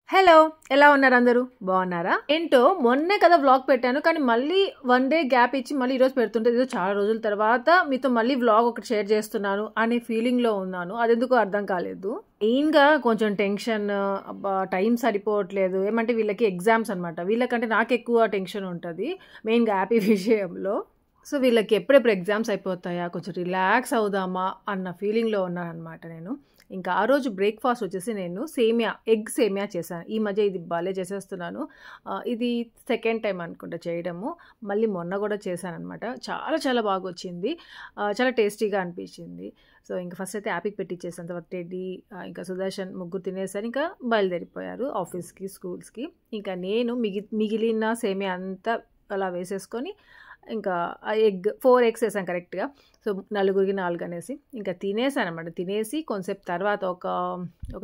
Hello! ఎలా ఉన్నారు అందరూ? బాగున్నారా? ఏంటో మొన్నే కదా వ్లాగ్ పెట్టాను. కానీ మళ్ళీ 1 డే గ్యాప్ ఇచ్చి మళ్ళీ ఈరోజు పెడుతుంటే ఏదో చాలా రోజుల తర్వాత మీతో మళ్ళీ వ్లాగ్ ఒకటి షేర్ చేస్తున్నాను అనే ఫీలింగ్‌లో ఉన్నాను. అదెందుకో అర్థం కాలేదు. మెయిన్‌గా కొంచెం టెన్షన్, అబ్బా! టైం సరిపోవట్లేదు. ఏమంటే వీళ్ళకి ఎగ్జామ్స్ అనమాట. వీళ్ళకంటే నాకెక్కువ టెన్షన్ ఉంటది. మెయిన్‌గా హ్యాపీ విషయంలో. సో, వీళ్ళకి ఎప్పుడెప్పుడు ఎగ్జామ్స్ అయిపోతాయా? కొంచెం రిలాక్స్ అవుదామా అన్న ఫీలింగ్‌లో ఉన్నాననమాట నేను. ఇంకా ఆ రోజు బ్రేక్‌ఫాస్ట్ వచ్చేసి నేను ఎగ్ సేమియా చేశాను. ఈ మధ్య ఇది భలే చేసేస్తున్నాను. ఇది సెకండ్ టైమ్ అనుకుంటా చేయడము. మళ్ళీ మొన్న కూడా చేశాననమాట. చాలా చాలా బాగొచ్చింది. చాలా టేస్టీగా అనిపించింది. సో, ఇంక ఫస్ట్ అయితే యాపీకి పెట్టిచ్చేసాను. తర్వాత టెడ్డీ, ఇంకా సుదర్శన్ ముగ్గురు తినేసారు. ఇంకా బయలుదేరిపోయారు ఆఫీస్‌కి, స్కూల్స్‌కి. ఇంకా నేను మిగిలిన సేమియా అంతా అలా వేసేసుకొని ఇంకా ఆ 4 ఎగ్స్ వేసాను కరెక్ట్‌గా. సో, నలుగురికి 4 అనేసి ఇంకా తినేసాననమాట. తినేసి కొంసేపు తర్వాత ఒక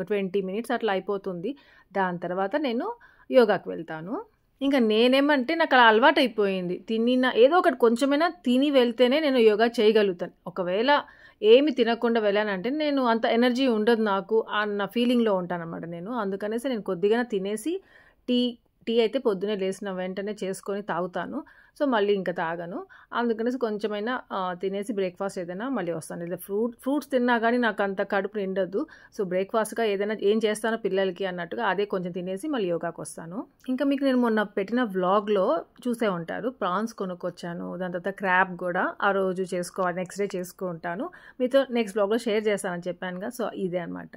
20 మినిట్స్ అట్లా అయిపోతుంది. దాని తర్వాత నేను యోగాకి వెళ్తాను. ఇంక నేనేమంటే నాకలా అలవాటయిపోయింది. ఏదో ఒకటి కొంచెమైనా తిని వెళ్తేనే నేను యోగా చేయగలుగుతాను. ఒకవేళ ఏమి తినకుండా వెళ్ళానంటే నేను అంత ఎనర్జీ ఉండదు నాకు అన్న ఫీలింగ్‌లో ఉంటాననమాట నేను. అందుకనేసి నేను కొద్దిగానే తినేసి టీ అయితే పొద్దున్నే లేసిన వెంటనే చేసుకొని తాగుతాను. సో, మళ్ళీ ఇంక తాగను. అందుకనేసి కొంచెమైనా తినేసి బ్రేక్‌ఫాస్ట్ ఏదైనా మళ్ళీ వస్తాను. లేదా ఫ్రూట్స్ తిన్నా గానీ నాకంత కడుపు నిండదు. సో, బ్రేక్‌ఫాస్ట్‌గా ఏదైనా ఏం చేస్తానో పిల్లలకి అన్నట్టుగా అదే కొంచెం తినేసి మళ్ళీ యోగాకొస్తాను. ఇంకా మీకు నేను మొన్న పెట్టిన వ్లాగ్‌లో చూసే ఉంటారు. ప్రాన్స్ కొనుక్కొచ్చాను. దాని తర్వాత క్రాబ్ గూడా ఆ రోజు నెక్స్ట్ డే చేసుకుంటాను. మీతో నెక్స్ట్ వ్లాగ్‌లో షేర్ చేస్తానని చెప్పానుగా. సో, ఇదే అనమాట.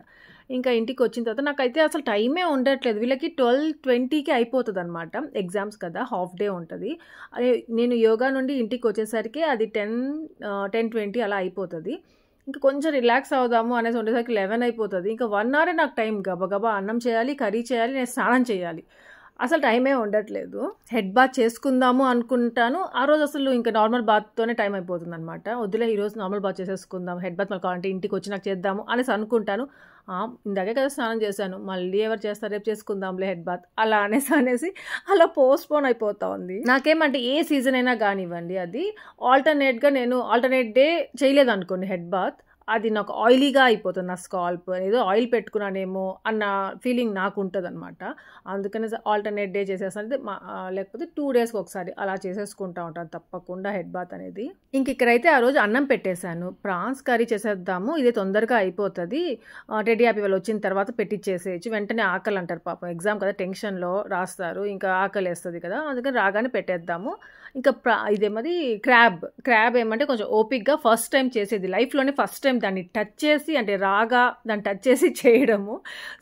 ఇంకా ఇంటికొచ్చిన తర్వాత నాకైతే అసలు టైమే ఉండట్లేదు. వీళ్ళకి 12:20కి అయిపోతదనమాట. ఎగ్జామ్స్ కదా! హాఫ్ డే ఉంటది. నేను యోగా నుండి ఇంటికొచ్చేసరికి అది 10:20 అలా అయిపోతది. ఇంక కొంచెం రిలాక్స్ అవుదాము అనేసి ఉండేసరికి 11 అయిపోతది. ఇంకా 1 అవరే నాకు టైం. గబగబా అన్నం చేయాలి, కర్రీ చేయాలి, నేను స్నానం చేయాలి. అసలు టైమే ఉండట్లేదు. హెడ్ బాత్ చేసుకుందాము అనుకుంటాను. ఆ రోజు అసలు ఇంకా నార్మల్ బాత్‌తోనే టైం అయిపోతుందనమాట. వద్దులే ఈరోజు నార్మల్ బాత్ చేసేసుకుందాం. హెడ్ బాత్ మళ్ళీ కావాలంటే ఇంటికొచ్చినాక చేద్దాము అనేసి అనుకుంటాను. ఇందాకే కదా స్నానం చేశాను. మళ్ళీ ఎవరు చేస్తారు? రేపు చేసుకుందాంలే హెడ్ బాత్. అలా అనేసి అలా పోస్ట్‌పోన్ అయిపోతా ఉంది. నాకేమంటే ఏ సీజన్ అయినా గానివ్వండి అది ఆల్టర్‌నేట్ డే చేయలేదనుకోండి హెడ్ బాత్, అది నాకు ఆయిలీగా అయిపోతుంది నా స్కాల్ప్. ఏదో ఆయిల్ పెట్టుకున్నానేమో అన్న ఫీలింగ్ నాకుంటదనమాట. అందుకనేసి ఆల్టర్‌నేట్ డే చేసేస్తాను. లేకపోతే 2 డేస్‌కి ఒకసారి అలా చేసేసుకుంటా ఉంటాను తప్పకుండా హెడ్ బాత్ అనేది. ఇక్కడైతే ఆ రోజు అన్నం పెట్టేశాను. ప్రాన్స్ కర్రీ చేసేద్దాము. ఇదే తొందరగా అయిపోతది. టెడ్డీ హ్యాపీ వాళ్ళు వచ్చిన తర్వాత పెట్టిచ్చేసేయొచ్చు. వెంటనే ఆకలంటారు పాపం. ఎగ్జామ్ కదా! టెన్షన్‌లో రాస్తారు. ఇంకా ఆకలేస్తది కదా! అందుకని రాగానే పెట్టేద్దాము. ఇంకా క్రాబ్ ఏమంటే కొంచెం ఓపికగా ఫస్ట్ టైమ్ చేసేది. లైఫ్‌లోనే ఫస్ట్ టైమ్ దాన్ని టచ్ చేసి అంటే దాన్ని టచ్ చేసి చేయడము.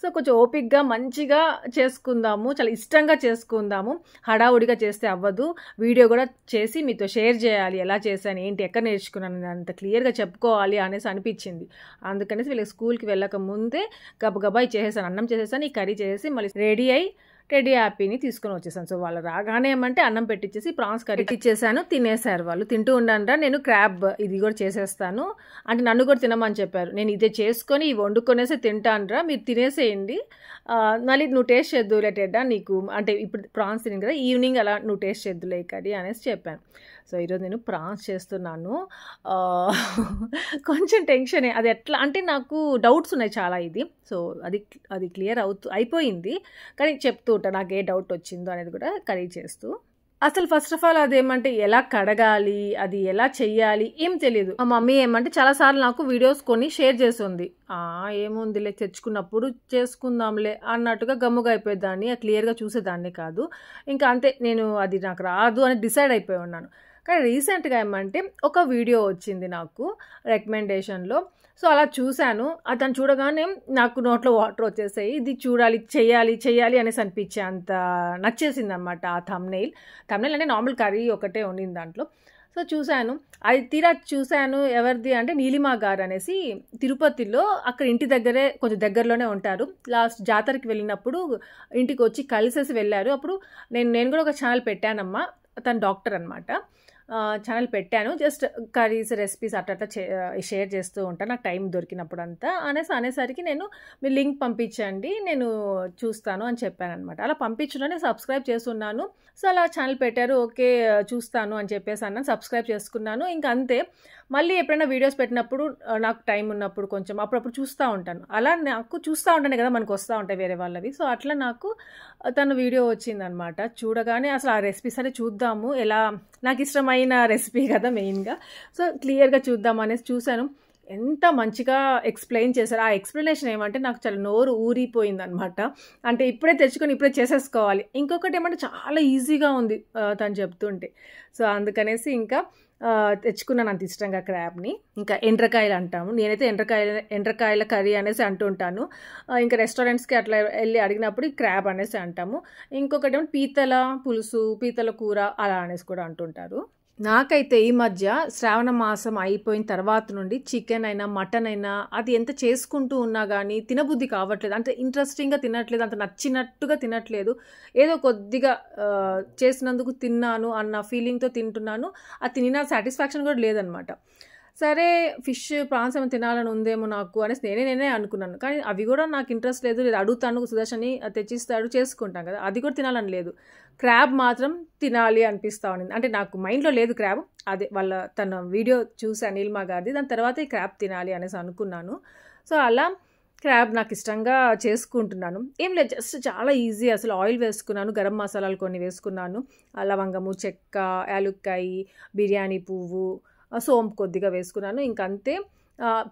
సో, కొంచెం ఓపికగా మంచిగా చేసుకుందాము. చాలా ఇష్టంగా చేసుకుందాము. హడావుడిగా చేస్తే అవ్వదు. వీడియో గూడా చేసి మీతో షేర్ చేయాలి. ఎలా చేశాను, ఏంటి, ఎక్కడ నేర్చుకున్నాను అంత క్లియర్‌గా చెప్పుకోవాలి అనేసి అనిపిచ్చింది. అందుకనేసి వీళ్ళకి స్కూల్‌కి వెళ్ళక ముందే గబగబా చేసేసాను. అన్నం చేసేసాను. ఈ కర్రీ చేసేసి మళ్ళీ రెడీ అయ్యి టెడ్డీ హ్యాపీని తీసుకొని వచ్చేసాను. సో, వాళ్ళు రాగానే ఏమంటే అన్నం పెట్టిచ్చేసి ప్రాన్స్ కర్రీ ఇచ్చేసాను. తినేసారు వాళ్ళు. తింటూ ఉండండ్రా నేను క్రాబ్ ఇది కూడా చేసేస్తాను. అంటే నన్ను కూడా తినమని చెప్పారు. నేను ఇదే చేసుకొని ఇవి వండుకొనేసి తింటానురా మీరు తినేసేయండి. మళ్ళీ నువ్వు టేస్ట్ చేద్దువులే టెడ్డా నీకు అంటే ఇప్పుడు ప్రాన్స్ తిని కదా ఈవినింగ్ అలా నువ్వు టేస్ట్ చేద్దులే ఈ కర్రీ అనేసి చెప్పాను. సో, ఈరోజు నేను ప్రాన్స్ చేస్తున్నాను. కొంచెం టెన్షనే. అది ఎట్లా అంటే నాకు డౌట్స్ ఉన్నాయి చాలా ఇది. సో, అది క్లియర్ అయిపోయింది. కానీ చెప్తూ ఉంటా నాకు ఏ డౌట్ వచ్చిందో అనేది కూడా కర్రీ చేస్తూ. అసలు ఫస్ట్ ఆఫ్ ఆల్ అదేమంటే ఎలా కడగాలి, అది ఎలా చెయ్యాలి ఏం తెలీదు. మా మమ్మీ ఏమంటే చాలా సార్లు నాకు వీడియోస్ కొన్ని షేర్ చేస్తుంది. ఏముందిలే తెచ్చుకున్నప్పుడు చేసుకుందాంలే అన్నట్టుగా గమ్ముగా అయిపోయేదాన్ని. క్లియర్‌గా చూసేదాన్ని కాదు. ఇంకా అంతే అది నాకు రాదు అని డిసైడ్ అయిపోయి ఉన్నాను. కానీ రీసెంట్‌గా ఏమంటే ఒక వీడియో వచ్చింది నాకు రికమెండేషన్‌లో. సో, అలా చూశాను. దాన్ని చూడగానే నాకు నోట్లో వాటర్ వచ్చేసాయి. ఇది చూడాలి, చెయ్యాలి అనేసి అనిపించే అంత నచ్చేసిందనమాట ఆ థంబ్‌నెయిల్. అంటే నార్మల్ కర్రీ ఒకటే ఉండింది దాంట్లో. సో, చూశాను. అది తీరా చూశాను ఎవరిది అంటే నీలిమా గారు అనేసి తిరుపతిలో అక్కడ ఇంటి దగ్గరే కొంచెం దగ్గరలోనే ఉంటారు. లాస్ట్ జాతరకి వెళ్ళినప్పుడు ఇంటికి వచ్చి కలిసేసి వెళ్ళారు. అప్పుడు నేను కూడా ఒక ఛానల్ పెట్టానమ్మా. తను డాక్టర్ అనమాట. ఛానల్ పెట్టాను. జస్ట్ కర్రీస్ రెసిపీస్ అట్లా షేర్ చేస్తూ ఉంటాను నాకు టైం దొరికినప్పుడు అంతా అనేసరికి నేను మీరు లింక్ పంపించండి నేను చూస్తాను అని చెప్పాను అనమాట. అలా పంపించడం నేను సబ్స్క్రైబ్ చేస్తున్నాను. సో అలా ఛానల్ పెట్టారు, ఓకే చూస్తాను అని చెప్పేసి అన్నాను, సబ్స్క్రైబ్ చేసుకున్నాను. ఇంకా అంతే. మళ్ళీ ఎప్పుడైనా వీడియోస్ పెట్టినప్పుడు నాకు టైం ఉన్నప్పుడు కొంచెం అప్పుడప్పుడు చూస్తూ ఉంటాను. అలా నాకు చూస్తూ ఉంటాను కదా, మనకు వస్తూ ఉంటాయి వేరే వాళ్ళవి. సో అట్లా నాకు తన వీడియో వచ్చిందనమాట. చూడగానే అసలు ఆ రెసిపీ సరే చూద్దాము, ఎలా నాకు ఇష్టమైన రెసిపీ కదా మెయిన్గా, సో క్లియర్గా చూద్దాం అనేసి చూశాను. ఎంత మంచిగా ఎక్స్ప్లెయిన్ చేశారు. ఆ ఎక్స్ప్లెనేషన్ ఏమంటే నాకు చాలా నోరు ఊరిపోయింది అనమాట. అంటే ఇప్పుడే తెచ్చుకొని ఇప్పుడే చేసేసుకోవాలి. ఇంకొకటి ఏమంటే చాలా ఈజీగా ఉంది తను చెప్తుంటే. సో అందుకనేసి ఇంకా తెచ్చుకున్నాను అంత ఇష్టంగా క్రాబ్ని. ఇంకా ఎండ్రకాయలు అంటాము, నేనైతే ఎండ్రకాయల కర్రీ అనేసి అంటుంటాను. ఇంకా రెస్టారెంట్స్కి అట్లా వెళ్ళి అడిగినప్పుడు క్రాబ్ అనేసి అంటాము. ఇంకొకటి ఏమో పీతల పులుసు, పీతల కూర అలా అనేసి కూడా అంటుంటారు. నాకైతే ఈ మధ్య శ్రావణ మాసం అయిపోయిన తర్వాత నుండి చికెన్ అయినా మటన్ అయినా అది ఎంత చేసుకుంటూ ఉన్నా కానీ తినబుద్ధి కావట్లేదు. అంటే ఇంట్రెస్టింగ్గా తినట్లేదు, అంత నచ్చినట్టుగా తినట్లేదు. ఏదో కొద్దిగా చేసినందుకు తిన్నాను అన్న ఫీలింగ్తో తింటున్నాను. అది తినిన సాటిస్ఫాక్షన్ కూడా లేదనమాట. సరే ఫిష్ ప్రాన్స్ ఏమైనా తినాలని ఉందేమో నాకు అనేసి నేనే అనుకున్నాను. కానీ అవి కూడా నాకు ఇంట్రెస్ట్ లేదు. నేను అడుగుతాను, సుదర్శన్ని తెచ్చిస్తాడు, చేసుకుంటాం కదా, అది కూడా తినాలని లేదు. క్రాబ్ మాత్రం తినాలి అనిపిస్తూ ఉండింది. అంటే నాకు మైండ్లో లేదు క్రాబ్, అదే తన వీడియో చూసి నీలిమా గారిది, దాని తర్వాత ఈ క్రాబ్ తినాలి అనేసి అనుకున్నాను. సో అలా క్రాబ్ నాకు ఇష్టంగా చేసుకుంటున్నాను. ఏం లేదు, జస్ట్ చాలా ఈజీ. అసలు ఆయిల్ వేసుకున్నాను, గరం మసాలాలు కొన్ని వేసుకున్నాను, లవంగము, చెక్క, యాలుక్కాయి, బిర్యానీ పువ్వు, సోంపు కొద్దిగా వేసుకున్నాను. ఇంకంతే.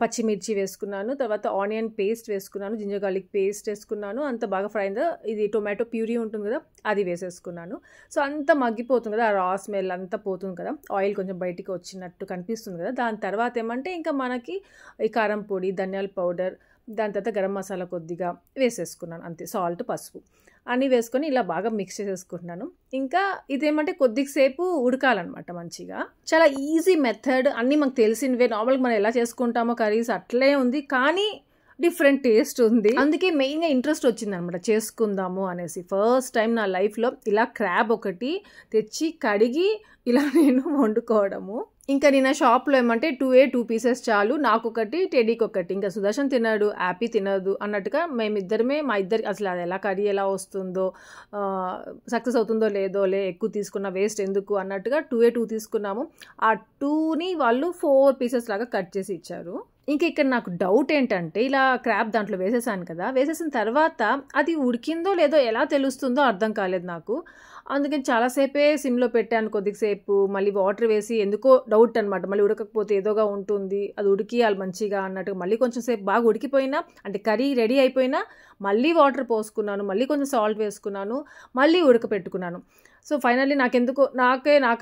పచ్చిమిర్చి వేసుకున్నాను, తర్వాత ఆనియన్ పేస్ట్ వేసుకున్నాను, జింజర్ గార్లిక్ పేస్ట్ వేసుకున్నాను. అంత బాగా ఫ్రై అయిందా, ఇది టొమాటో ప్యూరీ ఉంటుంది కదా అది వేసేసుకున్నాను. సో అంత మగ్గిపోతుంది కదా, ఆ రా స్మెల్ అంతా పోతుంది కదా, ఆయిల్ కొంచెం బయటికి వచ్చినట్టు కనిపిస్తుంది కదా. దాని తర్వాత ఏమంటే ఇంకా మనకి ఈ కారం పొడి, ధనియాల పౌడర్, దాని తర్వాత గరం మసాలా కొద్దిగా వేసేసుకున్నాను, అంతే. సాల్ట్, పసుపు అన్నీ వేసుకొని ఇలా బాగా మిక్స్ చేసేసుకుంటున్నాను. ఇంకా ఇదేమంటే కొద్దిసేపు ఉడకాలన్నమాట మంచిగా. చాలా ఈజీ మెథడ్, అన్నీ మనకు తెలిసినవే, నార్మల్గా మనం ఎలా చేసుకుంటామో కర్రీస్ అట్లే ఉంది, కానీ డిఫరెంట్ టేస్ట్ ఉంది. అందుకే మెయిన్గా ఇంట్రెస్ట్ వచ్చింది అనమాట చేసుకుందాము అనేసి. ఫస్ట్ టైం నా లైఫ్లో ఇలా క్రాబ్ ఒకటి తెచ్చి కడిగి ఇలా నేను వండుకోవడము. ఇంకా నేను షాప్లో ఏమంటే 2 పీసెస్ చాలు, నాకు ఒకటి, టెడీకి ఒకటి. ఇంకా సుదర్శన్ తిన్నాడు, హ్యాపీ తినదు అన్నట్టుగా మేమిద్దరమే, మా ఇద్దరికి అసలు అది ఎలా కర్రీ ఎలా వస్తుందో, సక్సెస్ అవుతుందో లేదో, ఎక్కువ తీసుకున్న వేస్ట్ ఎందుకు అన్నట్టుగా 2 తీసుకున్నాము. ఆ 2ని వాళ్ళు 4 పీసెస్ లాగా కట్ చేసి ఇచ్చారు. ఇంకా ఇక్కడ నాకు డౌట్ ఏంటంటే, ఇలా క్రాబ్ దాంట్లో వేసేసాను కదా, వేసేసిన తర్వాత అది ఉడికిందో లేదో ఎలా తెలుస్తుందో అర్థం కాలేదు నాకు. అందుకని చాలాసేపే సిమ్లో పెట్టాను కొద్దిసేపు, మళ్ళీ వాటర్ వేసి, ఎందుకో డౌట్ అనమాట, మళ్ళీ ఉడకకపోతే ఏదోగా ఉంటుంది, అది ఉడికియాలి మంచిగా అన్నట్టుగా. మళ్ళీ కొంచెం సేపు బాగా ఉడికిపోయినా, అంటే కర్రీ రెడీ అయిపోయినా మళ్ళీ వాటర్ పోసుకున్నాను, మళ్ళీ కొంచెం సాల్ట్ వేసుకున్నాను, మళ్ళీ ఉడకపెట్టుకున్నాను. సో ఫైనల్లీ నాకు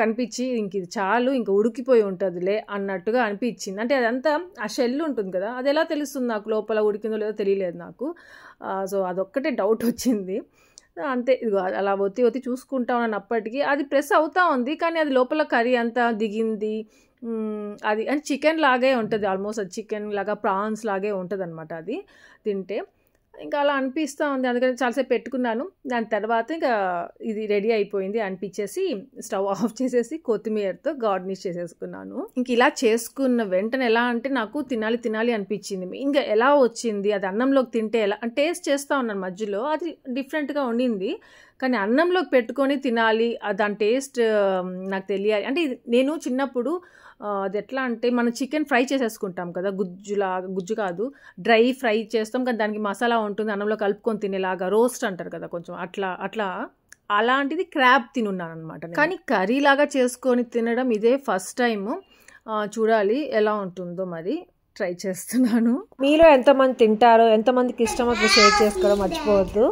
అనిపించి ఇంక ఇది చాలు, ఇంక ఉడికిపోయి ఉంటుందిలే అన్నట్టుగా అనిపించింది. అంటే అదంతా ఆ షెల్ ఉంటుంది కదా, అది ఎలా తెలుస్తుంది నాకు లోపల ఉడికిందో లేదో తెలియలేదు నాకు. సో అదొక్కటే డౌట్ వచ్చింది. అంతే, ఇదిగో అలా ఒత్తి చూసుకుంటా ఉన్నాను. అప్పటికి అది ప్రెస్ అవుతా ఉంది, కానీ అది లోపల కర్రీ అంతా దిగింది. అది అంటే చికెన్ లాగే ఉంటుంది, ఆల్మోస్ట్ అది చికెన్ లాగా, ప్రాన్స్ లాగే ఉంటుంది అనమాట అది తింటే. ఇంకా అలా అనిపిస్తూ ఉంది, అందుకని చాలాసేపు పెట్టుకున్నాను. దాని తర్వాత ఇంకా ఇది రెడీ అయిపోయింది అనిపించేసి స్టవ్ ఆఫ్ చేసేసి కొత్తిమీరతో గార్నిష్ చేసేసుకున్నాను. ఇంక ఇలా చేసుకున్న వెంటనే ఎలా అంటే నాకు తినాలి అనిపించింది. ఇంకా ఎలా వచ్చింది అది అన్నంలోకి తింటే ఎలా టేస్ట్ చేస్తూ ఉన్నాను మధ్యలో, అది డిఫరెంట్గా ఉండింది. కానీ అన్నంలోకి పెట్టుకొని తినాలి, దాని టేస్ట్ నాకు తెలియాలి. అంటే నేను చిన్నప్పుడు అది ఎట్లా అంటే, మనం చికెన్ ఫ్రై చేసేసుకుంటాం కదా, గుజ్జు కాదు, డ్రై ఫ్రై చేస్తాం, కానీ దానికి మసాలా ఉంటుంది, అన్నంలో కలుపుకొని తినేలాగా, రోస్ట్ అంటారు కదా కొంచెం, అట్లా అలాంటిది క్రాబ్ తినున్నాను అనమాట. కానీ కర్రీ లాగా చేసుకొని తినడం ఇదే ఫస్ట్ టైము. చూడాలి ఎలా ఉంటుందో, మరి ట్రై చేస్తున్నాను. మీలో ఎంతమంది తింటారో, ఎంతమందికి ఇష్టమో షేర్ చేసుకోవడం మర్చిపోవద్దు.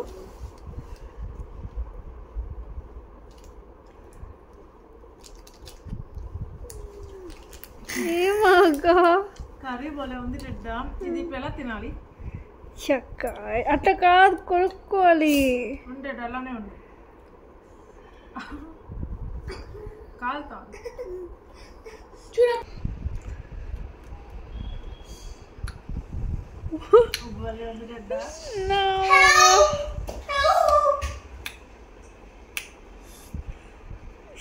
కర్రీ బాగా ఉంది బిడ్డ, ఇది ఎలా తినాలి? చక్క అట్లా కాదు, కొనుక్కోవాలి. ఉండేది అలానే ఉంది, కాలుతా చూడ. ఉంది బిడ్డ,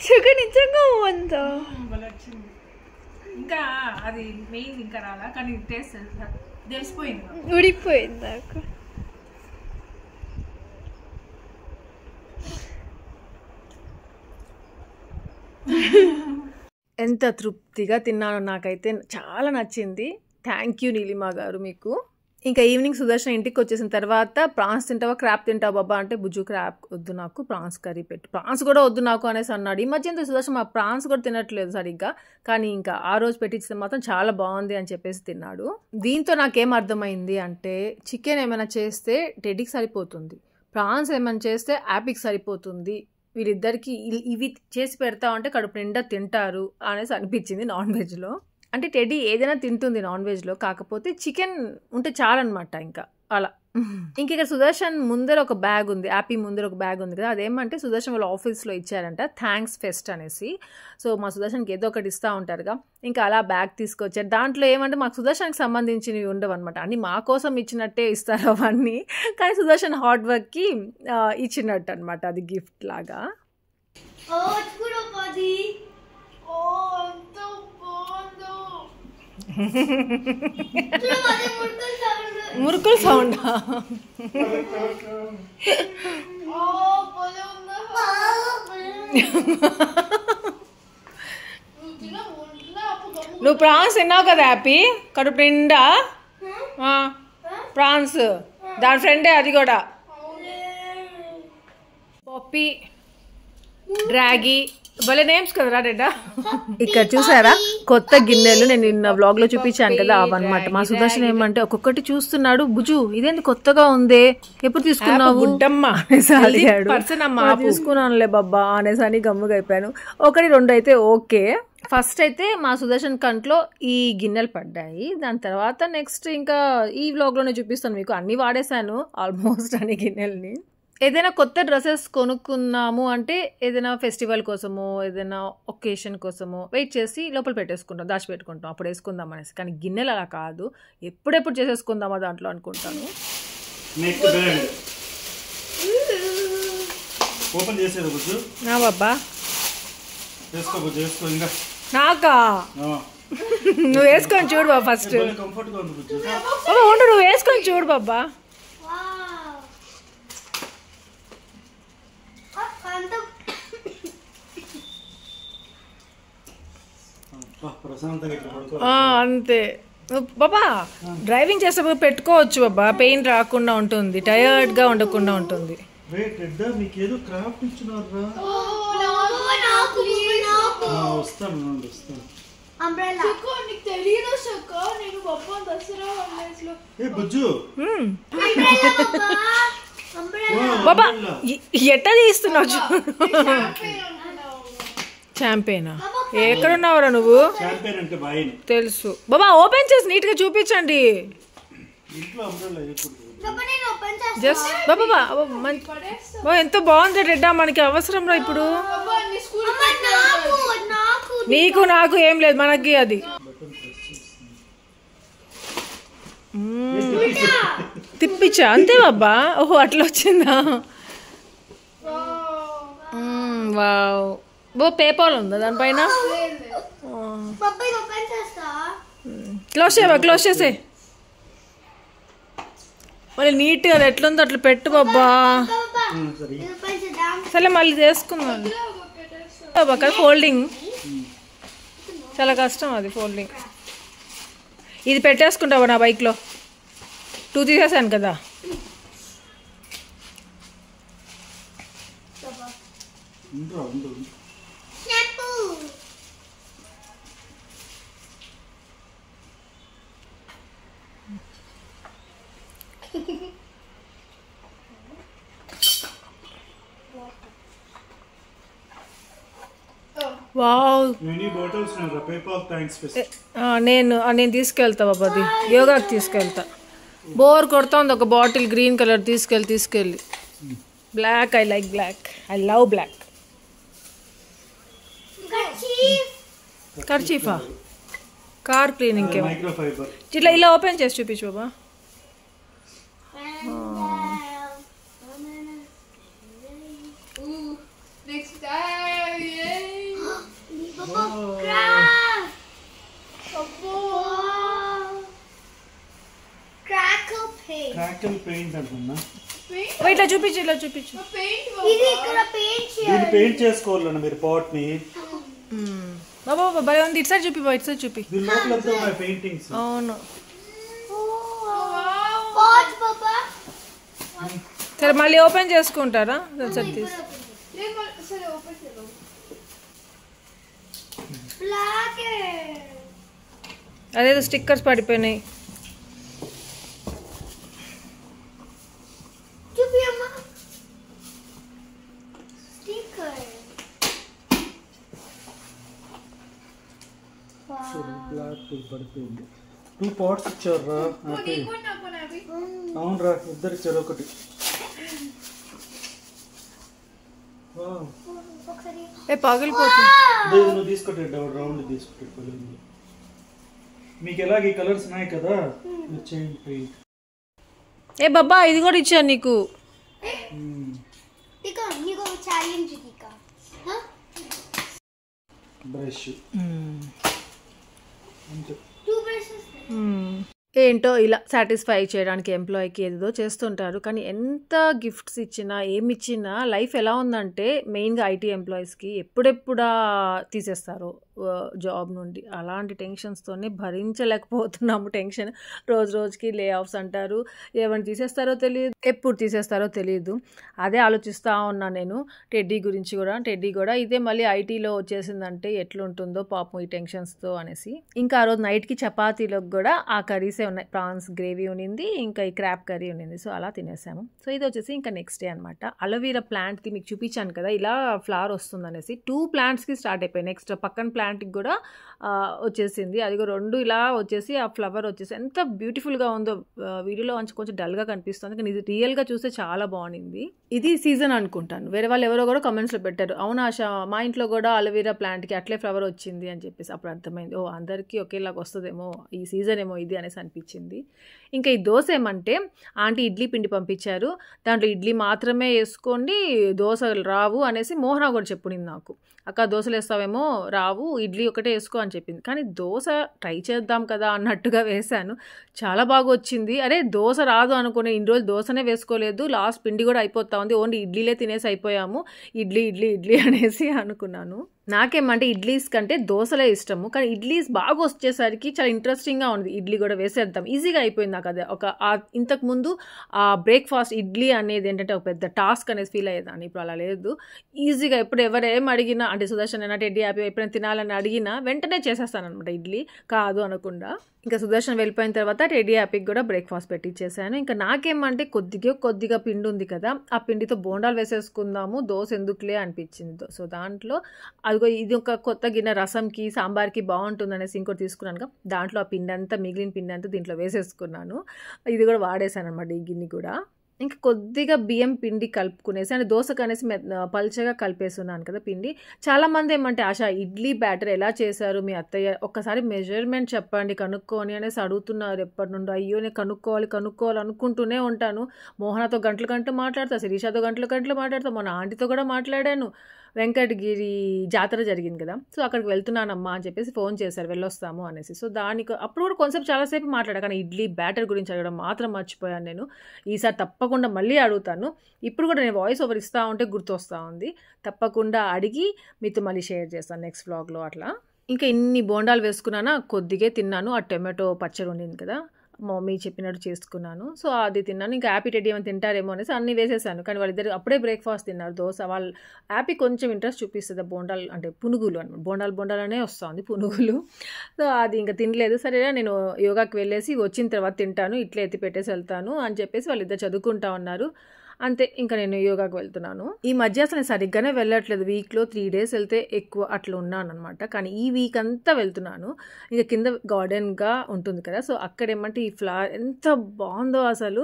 షుగర్ నిజంగా ఉందో ఇంకా అది మెయిన్ ఇంకా రాలా కానీ టేస్ట్ తెలిసిపోయింది. ఉడిపోయింది నాకు. ఎంత తృప్తిగా తిన్నానో, నాకైతే చాలా నచ్చింది. థ్యాంక్ యూ నీలిమా గారు మీకు. ఇంకా ఈవినింగ్ సుదర్శన్ ఇంటికి వచ్చేసిన తర్వాత ప్రాన్స్ తింటావా క్రాప్ తింటావా బాబా అంటే, బుజ్జు క్రాప్ వద్దు నాకు, ప్రాన్స్ కర్రీ పెట్టు, ప్రాన్స్ కూడా వద్దు నాకు అనేసి అన్నాడు. ఈ మధ్య ఎంత సుదర్శన్ మా ప్రాన్స్ కూడా తినట్లేదు సరిగ్గా, కానీ ఇంకా ఆ రోజు పెట్టించితే మాత్రం చాలా బాగుంది అని చెప్పేసి తిన్నాడు. దీంతో నాకేం అర్థమైంది అంటే, చికెన్ ఏమైనా చేస్తే టెడ్డీకి సరిపోతుంది, ప్రాన్స్ ఏమైనా చేస్తే యాపీకి సరిపోతుంది, వీళ్ళిద్దరికి ఇవి చేసి పెడతా ఉంటే కడుపు నిండా తింటారు అనేసి అనిపించింది నాన్ వెజ్లో. అంటే టెడ్డీ ఏదైనా తింటుంది నాన్ వెజ్లో, కాకపోతే చికెన్ ఉంటే చాలన్నమాట ఇంకా అలా. ఇంక ఇక్కడ సుదర్శన్ ముందర ఒక బ్యాగ్ ఉంది, యాపీ ముందర ఒక బ్యాగ్ ఉంది కదా, అదేమంటే సుదర్శన్ వాళ్ళ ఆఫీస్లో ఇచ్చారంట థ్యాంక్స్ ఫెస్ట్ అనేసి. సో మా సుదర్శన్కి ఏదో ఒకటి ఇస్తూ ఉంటారుగా, ఇంకా అలా బ్యాగ్ తీసుకొచ్చారు. దాంట్లో ఏమంటే మాకు సుదర్శన్కి సంబంధించినవి ఉండవు అనమాట, అన్నీ మా కోసం ఇచ్చినట్టే ఇస్తారు అవన్నీ, కానీ సుదర్శన్ హార్డ్ వర్క్కి ఇచ్చినట్టు అనమాట, అది గిఫ్ట్ లాగా. మురుకులు సౌండ్ నువ్వు ప్రాన్స్ తిన్నావు కదా హ్యాపీ, కడుపు నిండా ప్రాన్స్, దాని ఫ్రెండే అది కూడా. పప్పి, డ్రాగీ, భలే నేమ్స్ కదరా డెడ్డా. ఇక్కడ చూసారా కొత్త గిన్నెలు, నేను నిన్న వ్లాగ్ లో చూపించాను కదా అవన్నమాట. మా సుదర్శన్ ఏమంటే ఒక్కొక్కటి చూస్తున్నాడు, బుజు ఇదేంటి కొత్తగా ఉందే, ఎప్పుడు తీసుకున్నావు అడిగాడు. తీసుకున్నానులే బాబా అనేసి అని గమ్ముగా అయిపోయాను. ఒకటి రెండు అయితే ఓకే. ఫస్ట్ అయితే మా సుదర్శన్ కంట్లో ఈ గిన్నెలు పడ్డాయి, దాని తర్వాత నెక్స్ట్ ఇంకా ఈ వ్లాగ్ లోనే చూపిస్తాను మీకు, అన్ని వాడేశాను ఆల్మోస్ట్ అన్ని గిన్నెల్ని. ఏదైనా కొత్త డ్రెస్సెస్ కొనుక్కున్నాము అంటే ఏదైనా ఫెస్టివల్ కోసమో ఏదైనా ఒకేషన్ కోసమో వెయిట్ చేసి లోపల పెట్టేసుకుంటాం, దాచిపెట్టుకుంటాం, అప్పుడు వేసుకుందాం అనేసి. కానీ గిన్నెలు అలా కాదు, ఎప్పుడెప్పుడు చేసేసుకుందామా దాంట్లో అనుకుంటాను. నా బాబా నాకా, నువ్వు వేసుకొని చూడు బాబా ఫస్ట్. ఉండు, నువ్వు వేసుకొని చూడు బాబా. అంతే బాబా, డ్రైవింగ్ చేసేటప్పుడు పెట్టుకోవచ్చు బాబా, పెయిన్ రాకుండా ఉంటుంది, టైర్డ్ గా ఉండకుండా ఉంటుంది. బాబా ఎట్లా తీస్తున్నావు చాంపియనా, ఎక్కడున్నావురా నువ్వు? తెలుసు బాబా, ఓపెన్ చేసి నీట్ గా చూపించండి జస్ట్. బాబా ఎంత బాగుంది రెడ్డా, మనకి అవసరం రా ఇప్పుడు. నీకు నాకు ఏం లేదు, మనకి అది తిప్పించా అంతే బాబా. ఓహో అట్లా వచ్చిందా, వావ్. బో పేపాల్ ఉందా దానిపైన? క్లోజ్ చేయవా, క్లోజ్ చేసే. మళ్ళీ నీట్గా అది ఎట్లుందో అట్లా పెట్టు బాబా. సరే మళ్ళీ చేసుకుందాం బాబా. కదా ఫోల్డింగ్ చాలా కష్టం, అది ఫోల్డింగ్. ఇది పెట్టేసుకుంటావా నా బైక్లో? 2 తీసేసాను కదా. వావ్, నేను తీసుకెళ్తా బాబా, అది యోగాకి తీసుకెళ్తా. బోర్ కొడతా ఉంది, ఒక బాటిల్ గ్రీన్ కలర్ తీసుకెళ్ళి. Black, I like black, I love black. కర్చీఫా, కార్ క్లీనింగ్ ఇట్లా ఇలా ఓపెన్ చేసి చూపించు బాబా. కెమికల్ పెయింట్ అంటున్నా. ఇట్లా చూపించు, ఇట్లా చూపించు. దీన్ని పెయింట్ చేసుకోవాలన్న మీరు పాట్ ని. బాబా భలే ఉంది. ఇటు సైడ్ చూపి, ఇటు సైడ్ చూపి. దీని లోపల అంతా ఉన్నాయి పెయింటింగ్స్. అవును. సరే మళ్ళీ ఓపెన్ చేసుకుంటారా? సరే తీసు. అదేదో స్టిక్కర్స్ పడిపోయినాయి. పడిపోయింది. 2 పాట్స్ ఇచ్చారా? అవునరా, ఇద్దరు ఇచ్చారు. ఒకటి పగిలిపోతుంది. నువ్వు తీసుకుంటే రౌండ్ తీసుకుంటే మీకు ఎలాగ ఈ కలర్స్ ఉన్నాయి కదా, చేయండి పెయింట్. ఏ బాబా ఇది కూడా ఇచ్చాను నీకు. బ్రష్ ఏంటో ఇలా సాటిస్ఫై చేయడానికి ఎంప్లాయీకి ఏదో చేస్తుంటారు. కానీ ఎంత గిఫ్ట్స్ ఇచ్చినా ఏమి ఇచ్చినా లైఫ్ ఎలా ఉందంటే మెయిన్గా ఐటీ ఎంప్లాయీస్కి ఎప్పుడెప్పుడా తీసేస్తారు జాబ్ నుండి, అలాంటి టెన్షన్స్తోనే భరించలేకపోతున్నాము. టెన్షన్ రోజు రోజుకి లే ఆఫ్స్ అంటారు, ఎవరిని తీసేస్తారో తెలియదు, ఎప్పుడు తీసేస్తారో తెలియదు. అదే ఆలోచిస్తూ ఉన్నాను నేను టెడ్డీ గురించి కూడా. టెడ్డీ కూడా ఇదే మళ్ళీ ఐటీలో వచ్చేసిందంటే ఎట్లుంటుందో పాపం ఈ టెన్షన్స్తో అనేసి. ఇంకా ఆ రోజు నైట్కి చపాతీలోకి కూడా ఆ కర్రీసే ఉన్నాయి. ప్రాన్స్ గ్రేవీ ఉన్నింది, ఇంకా ఈ క్రాప్ కర్రీ ఉన్నింది. సో అలా తినేసాము. సో ఇది వచ్చేసి ఇంకా నెక్స్ట్ డే అనమాట. అలోవీరా ప్లాంట్కి మీకు చూపించాను కదా ఇలా ఫ్లవర్ వస్తుంది అనేసి. 2 ప్లాంట్స్కి స్టార్ట్ అయిపోయాయి. నెక్స్ట్ పక్కన ప్లాంట్కి కూడా వచ్చేసింది. అది కూడా 2 ఇలా వచ్చేసి ఆ ఫ్లవర్ వచ్చేసి ఎంత బ్యూటిఫుల్గా ఉందో. వీడియోలో కొంచెం డల్గా కనిపిస్తుంది కానీ ఇది రియల్గా చూస్తే చాలా బాగుంది. ఇది సీజన్ అనుకుంటాను. వేరే వాళ్ళు ఎవరో కూడా కామెంట్స్లో పెట్టారు, అవునా ఆశ మా ఇంట్లో కూడా అలోవీరా ప్లాంట్కి అట్లే ఫ్లవర్ వచ్చింది అని చెప్పేసి. అప్పుడు అర్థమైంది, ఓ అందరికీ ఒకేలాగా వస్తుందేమో, ఈ సీజన్ ఏమో ఇది అనేసి అనిపించింది. ఇంకా ఈ దోశ ఏమంటే ఆంటీ ఇడ్లీ పిండి పంపించారు, దాంట్లో ఇడ్లీ మాత్రమే వేసుకోండి, దోశలు రావు అనేసి మోహన కూడా చెప్పునింది నాకు. అక్క దోశలు వేస్తావేమో రావు, ఇడ్లీ ఒకటే వేసుకో అని చెప్పింది. కానీ దోశ ట్రై చేద్దాం కదా అన్నట్టుగా వేశాను, చాలా బాగా వచ్చింది. అరే దోశ రాదు అనుకునే ఇన్ని రోజులు దోశనే వేసుకోలేదు, లాస్ట్ పిండి కూడా అయిపోతా ఉంది, ఓన్లీ ఇడ్లీలే తినేసి అయిపోయాము, ఇడ్లీ ఇడ్లీ ఇడ్లీ అనేసి అనుకున్నాను. నాకేమంటే ఇడ్లీస్ కంటే దోశలే ఇష్టము. కానీ ఇడ్లీస్ బాగా వచ్చేసరికి చాలా ఇంట్రెస్టింగ్గా ఉంది. ఇడ్లీ కూడా వేసేద్దాం, ఈజీగా అయిపోయింది నాకు. అదే ఇంతకుముందు ఆ బ్రేక్ఫాస్ట్ ఇడ్లీ అనేది ఏంటంటే ఒక పెద్ద టాస్క్ అనేది ఫీల్ అయ్యేదాన్ని. ఇప్పుడు అలా లేదు, ఈజీగా ఎప్పుడు ఎవరేం అడిగినా, అంటే సుదర్శన్ అయినా టెడ్డీ హ్యాపీ ఎప్పుడైనా తినాలని అడిగినా వెంటనే చేసేస్తాను అనమాట ఇడ్లీ, కాదు అనకుండా. ఇంకా సుదర్శన్ వెళ్ళిపోయిన తర్వాత టెడ్డీ హ్యాపీకి కూడా బ్రేక్ఫాస్ట్ పెట్టించేసాను. ఇంకా నాకేమంటే కొద్దిగా పిండి ఉంది కదా, ఆ పిండితో బోండాలు వేసేసుకుందాము, దోశ ఎందుకులే అనిపించింది. సో దాంట్లో అదిగో ఇది ఒక కొత్త గిన్నె రసంకి సాంబార్కి బాగుంటుంది అనేసి ఇంకోటి తీసుకున్నాను. దాంట్లో ఆ పిండి అంతా మిగిలిన పిండి అంతా దీంట్లో వేసేసుకున్నాను. ఇది కూడా వాడేసాను అనమాట ఈ గిన్నె కూడా. ఇంకా కొద్దిగా బియ్యం పిండి కలుపుకునేసి అంటే దోశకు అనేసి పల్చగా కలిపేస్తున్నాను కదా పిండి. చాలామంది ఏమంటే ఆశ ఇడ్లీ బ్యాటర్ ఎలా చేశారు మీ అత్తయ్య, ఒక్కసారి మెజర్మెంట్ చెప్పండి కనుక్కొని అనేసి అడుగుతున్నారు ఎప్పటి నుండో. అయ్యో నేను కనుక్కోవాలి అనుకుంటూనే ఉంటాను. మోహనతో గంటలు మాట్లాడతా, శిరీషతో గంటలు మాట్లాడతా, మన ఆంటీతో కూడా మాట్లాడాను. వెంకటగిరి జాతర జరిగింది కదా, సో అక్కడికి వెళ్తున్నానమ్మా అని చెప్పేసి ఫోన్ చేశారు, వెళ్ళొస్తాము అనేసి. సో దానికి అప్పుడు కూడా కొంచెం చాలాసేపు మాట్లాడా, కానీ ఇడ్లీ బ్యాటర్ గురించి అడగడం మాత్రం మర్చిపోయాను నేను. ఈసారి తప్పకుండా మళ్ళీ అడుగుతాను. ఇప్పుడు కూడా నేను వాయిస్ ఓవర్ ఇస్తూ ఉంటే గుర్తొస్తూ ఉంది. తప్పకుండా అడిగి మీతో మళ్ళీ షేర్ చేస్తాను నెక్స్ట్ వ్లాగ్లో అట్లా. ఇంకా ఇన్ని బోండాలు వేసుకున్నానా, కొద్దిగా తిన్నాను. ఆ టొమాటో పచ్చడి ఉండింది కదా, మమ్మీ చెప్పినట్టు చేసుకున్నాను. సో అది తిన్నాను. ఇంకా హ్యాపీ టెడ్డీ ఏమైనా తింటారేమో అనేసి అన్నీ వేసేసాను. కానీ వాళ్ళిద్దరు అప్పుడే బ్రేక్ఫాస్ట్ తిన్నారు, దోశ. వాళ్ళు హ్యాపీ కొంచెం ఇంట్రెస్ట్ చూపిస్తుంది బోండాలు అంటే పునుగులు అనమాట, బోండాలనే వస్తుంది పునుగులు. సో అది ఇంకా తినలేదు. సరే నేను యోగాకి వెళ్ళేసి వచ్చిన తర్వాత తింటాను, ఇట్లా ఎత్తి పెట్టేసి వెళ్తాను అని చెప్పేసి వాళ్ళిద్దరు చదువుకుంటా ఉన్నారు. అంతే, ఇంకా నేను యోగాకి వెళ్తున్నాను. ఈ మధ్య అసలు నేను సరిగ్గానే వెళ్ళట్లేదు, వీక్లో 3 days వెళ్తే ఎక్కువ అట్లా ఉన్నాను అనమాట. కానీ ఈ వీక్ అంతా వెళ్తున్నాను. ఇంకా కింద గార్డెన్గా ఉంటుంది కదా, సో అక్కడ ఏమంటే ఈ ఫ్లవర్ ఎంత బాగుందో అసలు.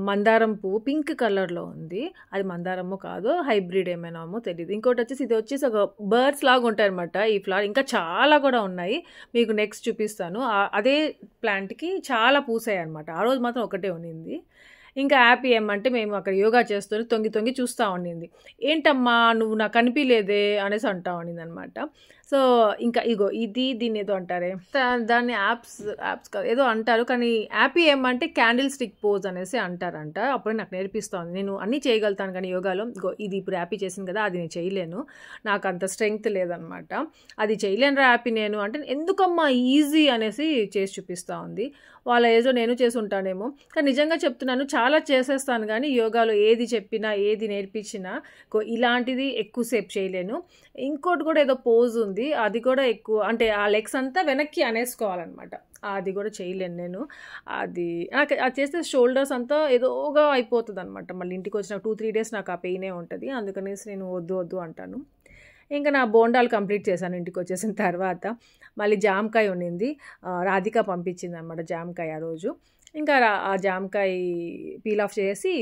మందారం పువ్వు పింక్ కలర్లో ఉంది, అది మందారమో కాదో హైబ్రిడ్ ఏమైనామో తెలియదు. ఇంకోటి వచ్చేసి ఇది వచ్చేసి ఒక బర్డ్స్ లాగా ఉంటాయి అనమాట ఈ ఫ్లవర్. ఇంకా చాలా కూడా ఉన్నాయి, మీకు నెక్స్ట్ చూపిస్తాను. అదే ప్లాంట్కి చాలా పూసాయి అనమాట. ఆ రోజు మాత్రం ఒకటే ఉన్నింది. ఇంకా హ్యాపీ ఏమంటే మేము అక్కడ యోగా చేస్తూనే తొంగి తొంగి చూస్తూ ఉండింది. ఏంటమ్మా నువ్వు నాకు కనిపించలేదే అనేసి అంటా ఉండింది అనమాట. సో ఇంకా ఇగో ఇది దీన్ని ఏదో అంటారే దాన్ని యాప్స్ కాదు ఏదో అంటారు, కానీ హ్యాపీ ఏమంటే క్యాండిల్ స్టిక్ పోజ్ అనేసి అంటారంట. అప్పుడే నాకు నేర్పిస్తాను. నేను అన్నీ చేయగలుగుతాను కానీ యోగాలో ఇగో ఇది ఇప్పుడు హ్యాపీ చేసింది కదా అది నేను చేయలేను, నాకు అంత స్ట్రెంగ్త్ లేదనమాట, అది చేయలేను రా హ్యాపీ నేను అంటే ఎందుకమ్మా ఈజీ అనేసి చేసి చూపిస్తూ ఉంది. వాళ్ళ ఏజో నేను చేసి ఉంటానేమో, కానీ నిజంగా చెప్తున్నాను చాలా చేసేస్తాను కానీ యోగాలో ఏది చెప్పినా ఏది నేర్పించినా ఇలాంటిది ఎక్కువసేపు చేయలేను. ఇంకోటి కూడా ఏదో పోజ్ ఉంది, అది కూడా ఎక్కువ అంటే ఆ లెగ్స్ అంతా వెనక్కి అనేసుకోవాలన్నమాట, అది కూడా చేయలేను నేను. అది నాకు అది చేస్తే షోల్డర్స్ అంతా ఏదోగా అయిపోతుంది అనమాట. మళ్ళీ ఇంటికి వచ్చిన 2-3 days నాకు ఆ పెయినే ఉంటుంది, అందుకనేసి నేను వద్దు అంటాను. ఇంకా నా బోండాలు కంప్లీట్ చేశాను ఇంటికి వచ్చేసిన తర్వాత. మళ్ళీ జామకాయ ఉండింది, రాధిక పంపించింది అనమాట జామకాయ ఆ రోజు. ఇంకా ఆ జామకాయ పీల్ ఆఫ్ చేసి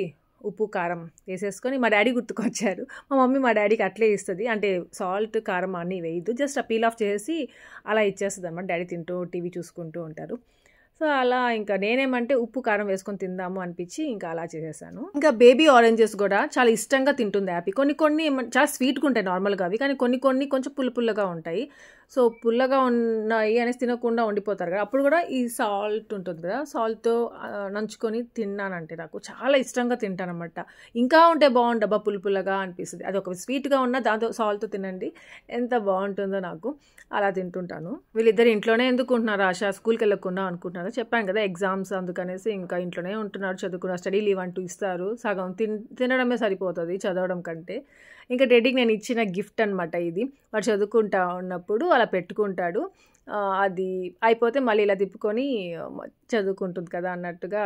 ఉప్పు కారం వేసేసుకొని మా డాడీ గుర్తుకొచ్చారు. మా మమ్మీ మా డాడీకి అట్లే ఇస్తుంది, అంటే సాల్ట్ కారం అన్నీ వేయద్దు, జస్ట్ ఆ పీల్ ఆఫ్ చేసి అలా ఇచ్చేస్తుంది అనమాట. డాడీ తింటూ టీవీ చూసుకుంటూ ఉంటారు. సో అలా ఇంకా నేనేమంటే ఉప్పు కారం వేసుకొని తిందాము అనిపించి ఇంకా అలా చేసేసాను. ఇంకా బేబీ ఆరెంజెస్ కూడా చాలా ఇష్టంగా తింటుంది హ్యాపీ. కొన్ని చాలా స్వీట్గా ఉంటాయి నార్మల్గా అవి, కానీ కొన్ని కొంచెం పుల్లగా ఉంటాయి. సో పుల్లగా ఉన్నాయి అనేసి తినకుండా ఉండిపోతారు కదా, అప్పుడు కూడా ఈ సాల్ట్ ఉంటుంది కదా, సాల్ట్తో నంచుకొని తిన్నానంటే నాకు చాలా ఇష్టంగా తింటానమాట. ఇంకా ఉంటే బాగుండబ్బా పుల్లగా అనిపిస్తుంది. అది ఒక స్వీట్గా ఉన్న దాంతో సాల్ట్తో తినండి ఎంత బాగుంటుందో, నాకు అలా తింటుంటాను. వీళ్ళిద్దరు ఇంట్లోనే ఎందుకుంటున్నారు ఆశ, స్కూల్కి వెళ్ళకుండా అనుకుంటున్నారు. చెప్పాను కదా ఎగ్జామ్స్ అందుకనేసి ఇంకా ఇంట్లోనే ఉంటున్నారు, చదువుకున్న స్టడీ లీవ్ అంటూ ఇస్తారు. సగం తినడమే సరిపోతుంది చదవడం కంటే. ఇంకా డాడీకి నేను ఇచ్చిన గిఫ్ట్ అనమాట ఇది, వాడు చదువుకుంటా ఉన్నప్పుడు అలా పెట్టుకుంటాడు, అది అయిపోతే మళ్ళీ ఇలా తిప్పుకొని చదువుకుంటుంది కదా అన్నట్టుగా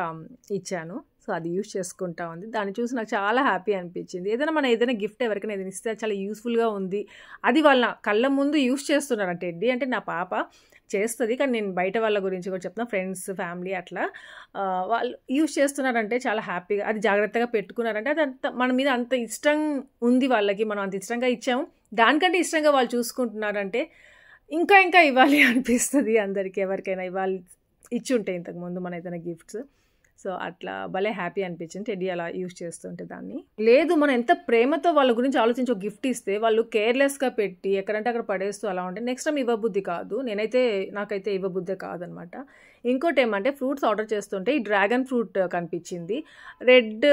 ఇచ్చాను. సో అది యూస్ చేసుకుంటా ఉంది. దాన్ని చూసి నాకు చాలా హ్యాపీ అనిపించింది. ఏదైనా గిఫ్ట్ ఎవరికైనా ఏదైనా ఇస్తే చాలా యూస్ఫుల్గా ఉంది, అది వాళ్ళ కళ్ళ ముందు యూస్ చేస్తున్నారు. టెడ్డీ అంటే నా పాప చేస్తుంది, కానీ నేను బయట వాళ్ళ గురించి కూడా చెప్తున్నా, ఫ్రెండ్స్ ఫ్యామిలీ అట్లా వాళ్ళు యూస్ చేస్తున్నారంటే చాలా హ్యాపీగా, అది జాగ్రత్తగా పెట్టుకున్నారంటే అది అంత మన మీద అంత ఇష్టం ఉంది వాళ్ళకి, మనం అంత ఇష్టంగా ఇచ్చాము, దానికంటే ఇష్టంగా వాళ్ళు చూసుకుంటున్నారంటే ఇంకా ఇవ్వాలి అనిపిస్తుంది. అందరికీ ఎవరికైనా ఇవ్వాలి ఇచ్చి ఉంటాయి ఇంతకుముందు మన ఏదైనా గిఫ్ట్స్. సో అట్లా భలే హ్యాపీ అనిపించింది టెడ్డీ అలా యూజ్ చేస్తుంటే. దాన్ని లేదు మనం ఎంత ప్రేమతో వాళ్ళ గురించి ఆలోచించి ఒక గిఫ్ట్ ఇస్తే వాళ్ళు కేర్లెస్గా పెట్టి ఎక్కడంటే అక్కడ పడేస్తూ అలా ఉంటే నెక్స్ట్ టైం ఇవ్వబుద్ధి కాదు, నాకైతే ఇవ్వబుద్ధి కాదనమాట. ఇంకోటి ఏమంటే ఫ్రూట్స్ ఆర్డర్ చేస్తుంటే ఈ డ్రాగన్ ఫ్రూట్ కనిపించింది, రెడ్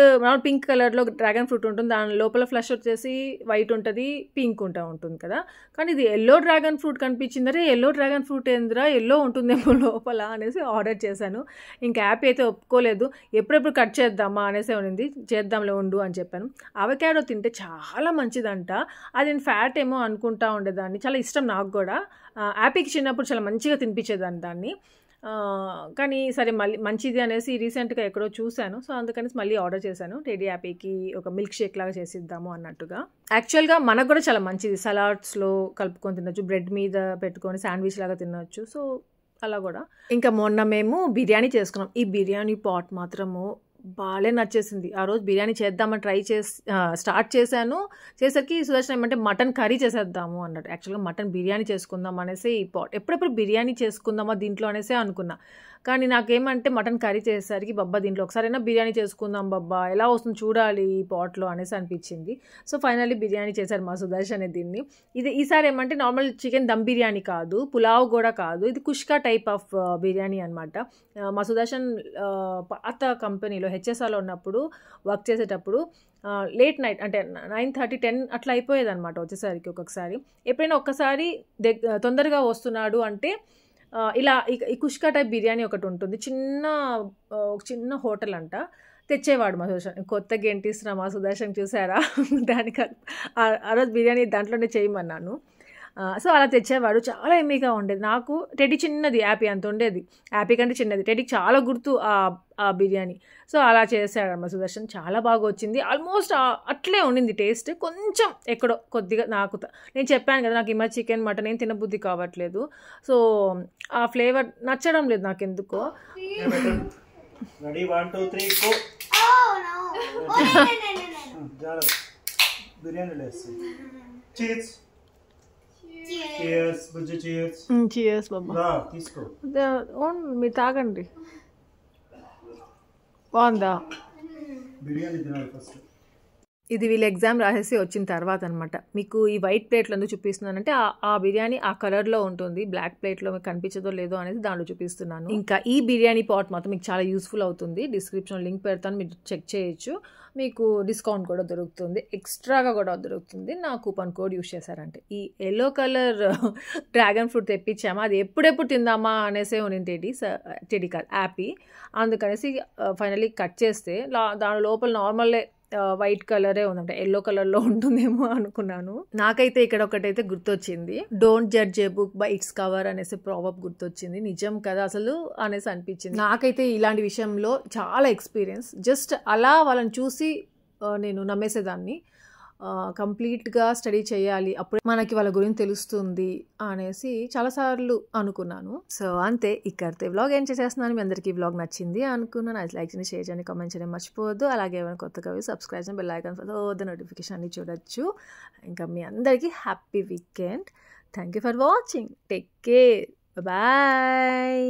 పింక్ కలర్లో డ్రాగన్ ఫ్రూట్ ఉంటుంది, దాని లోపల ఫ్లష్ వచ్చేసి వైట్ ఉంటుంది, పింక్ ఉంటుంది కదా, కానీ ఇది ఎల్లో డ్రాగన్ ఫ్రూట్ కనిపించింది. అరే ఎల్లో డ్రాగన్ ఫ్రూట్ ఏందిరా, ఎల్లో ఉంటుందేమో లోపల అనేసి ఆర్డర్ చేశాను. ఇంకా యాప్ అయితే ఒప్పుకోలేదు, ఎప్పుడెప్పుడు కట్ చేద్దామా అనేసి ఉన్నింది, చేద్దాంలే ఉండు అని చెప్పాను. అవకాడో తింటే చాలా మంచిదంట, అది ఫ్యాట్ ఏమో అనుకుంటా ఉండేదాన్ని, చాలా ఇష్టం నాకు కూడా. యాపీకి చిన్నప్పుడు చాలా మంచిగా తినిపించేదాన్ని దాన్ని, కానీ సరే మళ్ళీ మంచిది అనేసి రీసెంట్గా ఎక్కడో చూశాను, సో అందుకనేసి మళ్ళీ ఆర్డర్ చేశాను. టెడ్డీ హ్యాపీకి ఒక మిల్క్ షేక్ లాగా చేసిద్దాము అన్నట్టుగా. యాక్చువల్గా మనకు కూడా చాలా మంచిది, సలాడ్స్లో కలుపుకొని తినొచ్చు, బ్రెడ్ మీద పెట్టుకొని శాండ్విచ్ లాగా తినొచ్చు, సో అలా కూడా. ఇంకా మొన్న మేము బిర్యానీ చేసుకున్నాం, ఈ బిర్యానీ పాట్ మాత్రము బాగా నచ్చేసింది. ఆ రోజు బిర్యానీ చేద్దామని స్టార్ట్ చేసరికి సుదర్శన్ ఏమంటే మటన్ కర్రీ చేసేద్దాము అన్నట్టు. యాక్చువల్గా మటన్ బిర్యానీ చేసుకుందాం అనేసి ఈ పాట్, ఎప్పుడెప్పుడు బిర్యానీ చేసుకుందామా దీంట్లో అనేసి అనుకున్నా, కానీ నాకేమంటే మటన్ కర్రీ చేసేసరికి బబ్బా దీంట్లో ఒకసారైనా బిర్యానీ చేసుకుందాం బబ్బా ఎలా వస్తుంది చూడాలి ఈ పాట్లో అనేసి అనిపించింది. సో ఫైనల్లీ బిర్యానీ చేశారు మా సుదర్శన్ దీన్ని. ఈసారి ఏమంటే నార్మల్ చికెన్ దమ్ బిర్యానీ కాదు, పులావ్ కూడా కాదు, ఇది కుష్కా టైప్ ఆఫ్ బిర్యానీ అనమాట. మా సుదర్శన్ పాత కంపెనీలో హెచ్ఎస్ఆర్లో ఉన్నప్పుడు వర్క్ చేసేటప్పుడు లేట్ నైట్ అంటే 9:30, 10 అట్లా అయిపోయేదన్నమాట వచ్చేసరికి. ఒక్కొక్కసారి ఎప్పుడైనా ఒక్కసారి తొందరగా వస్తున్నాడు అంటే ఇలా ఈ కుష్కా టైప్ బిర్యానీ ఒకటి ఉంటుంది, చిన్న హోటల్ అంట, తెచ్చేవాడు మా సుదర్శన్. కొత్తగా ఏంటిస్తున్నా మా సుదర్శన్ చూసారా, దానికి ఆ రోజు బిర్యానీ దాంట్లోనే చేయమన్నాను. సో అలా తెచ్చేవాడు, చాలా ఎమ్మీగా ఉండేది. నాకు టెడ్డీ చిన్నది, యాపీ అంత ఉండేది, యాపీ కంటే చిన్నది, టెడ్డీకి చాలా గుర్తు ఆ బిర్యానీ. సో అలా చేశాడు మా సుదర్శన్, చాలా బాగా వచ్చింది. ఆల్మోస్ట్ అట్లే ఉండింది టేస్ట్, కొంచెం ఎక్కడో కొద్దిగా నాకు నేను చెప్పాను కదా నాకు ఈ మధ్య చికెన్ మటన్ ఏం తినబుద్ధి కావట్లేదు, సో ఆ ఫ్లేవర్ నచ్చడం లేదు నాకు ఎందుకో. Cheers బాబా, మీరు తాగండి. బాగుందా? బిర్యానీ తినాలి ఫస్ట్. ఇది వీళ్ళు ఎగ్జామ్ రాసేసి వచ్చిన తర్వాత అనమాట. మీకు ఈ వైట్ ప్లేట్లో ఎందుకు చూపిస్తున్నానంటే ఆ బిర్యానీ ఆ కలర్లో ఉంటుంది, బ్లాక్ ప్లేట్లో మీకు కనిపించదో లేదో అనేది దాంట్లో చూపిస్తున్నాను. ఇంకా ఈ బిర్యానీ పాట్ మాత్రం మీకు చాలా యూస్ఫుల్ అవుతుంది. డిస్క్రిప్షన్ లింక్ పెడతాను, మీరు చెక్ చేయొచ్చు. మీకు డిస్కౌంట్ కూడా దొరుకుతుంది, ఎక్స్ట్రాగా కూడా దొరుకుతుంది నా కూపన్ కోడ్ యూస్ చేశారంటే. ఈ ఎల్లో కలర్ డ్రాగన్ ఫ్రూట్ తెప్పించామా, అది ఎప్పుడెప్పుడు తిందామా అనేసే టెడీ కాదు యాపీ. అందుకనేసి ఫైనలీ కట్ చేస్తే దాని లోపల నార్మల్ వైట్ కలరే ఉందంట, ఎల్లో కలర్లో ఉంటుందేమో అనుకున్నాను. నాకైతే ఇక్కడ ఒకటైతే గుర్తొచ్చింది, don't judge A book by its cover అనేసి ప్రావర్బ్ గుర్తొచ్చింది. నిజం కదా అసలు అనేసి అనిపించింది. నాకైతే ఇలాంటి విషయంలో చాలా ఎక్స్పీరియన్స్. జస్ట్ అలా వాళ్ళని చూసి నేను నమ్మేసేదాన్ని. కంప్లీట్గా స్టడీ చేయాలి, అప్పుడే మనకి వాళ్ళ గురించి తెలుస్తుంది అనేసి చాలాసార్లు అనుకున్నాను. సో అంతే, ఇక్కడితే వ్లాగ్ ఏం చేసేస్తున్నాను. మీ అందరికీ ఈ వ్లాగ్ నచ్చింది అనుకున్నాను. అది లైక్ చేయండి, షేర్ చేయండి, కామెంట్ చేయడం మర్చిపోవద్దు. అలాగే ఏమైనా కొత్తగా సబ్స్క్రైబ్ చేయండి, బెల్ ఐకాన్ ఫర్ నోటిఫికేషన్ అన్ని చూడొచ్చు. ఇంకా మీ అందరికీ happy weekend. Thank you for watching. Take care, bye.